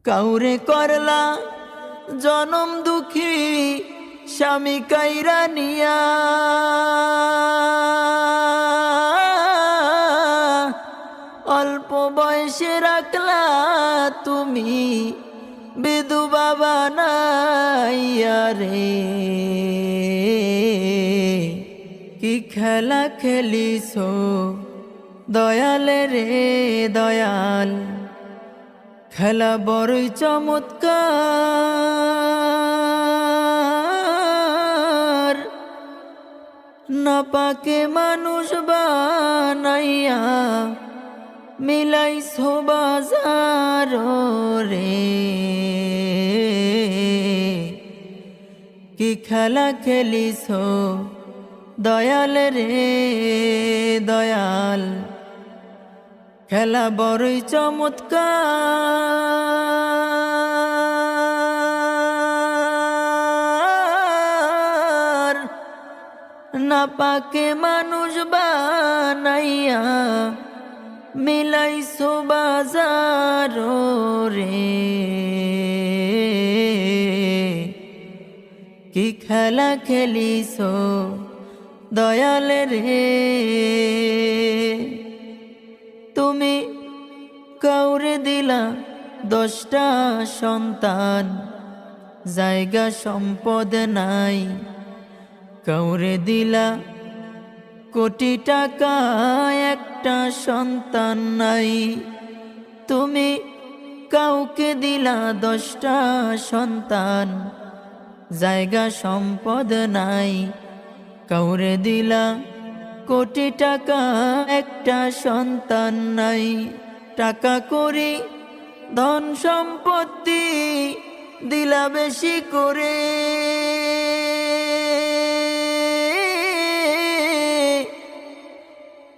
কাউরে করলা জনম দুঃখী স্বামী কাইরা নিয়া, অল্প বয়সে রাখলা তুমি বিধবা বানাইয়া রে। কি খেলা খেলিছো দয়াল রে দয়াল, খেলা বড়ই চমৎকার। না পাকে মানুষ বানাইয়া মিলাইছো বাজার রে। কি খেলা খেলিছো দয়াল রে দয়াল, খেলা বড়ই চমৎকার। না পাকে মানুষ বানাইয়া মিলাইছো বাজার রে। কি খেলা খেলিছো দয়াল রে। তুমি কাউরে দিলা 10টা সন্তান, জায়গা সম্পদ নাই। কাউরে দিলা কোটি টাকা, একটা সন্তান নাই। তুমি কাউকে দিলা 10টা সন্তান, জায়গা সম্পদ নাই। কাউরে দিলা কোটি টাকা, একটা সন্তান নাই। টাকা করি ধন সম্পত্তি দিলা বেশি করে,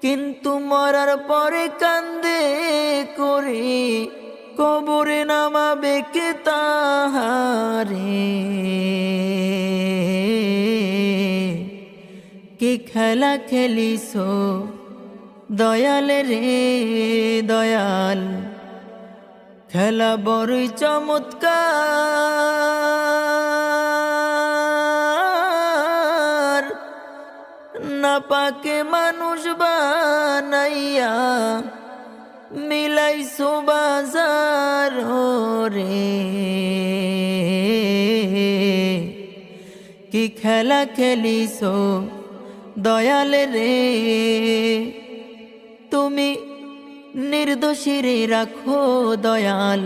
কিন্তু মরার পরে কান্দে করে কবরে নামাবে কে তাহারে। কি খেলা খেলিছো দয়াল রে দয়াল, খেলা বড়ই চমৎকার। না পাকে মানুষ বানাইয়া মিলাইছো বাজার রে। কি খেলা খেলিছো দয়াল রে। তুমি নির্দোষীরে রাখো দয়াল,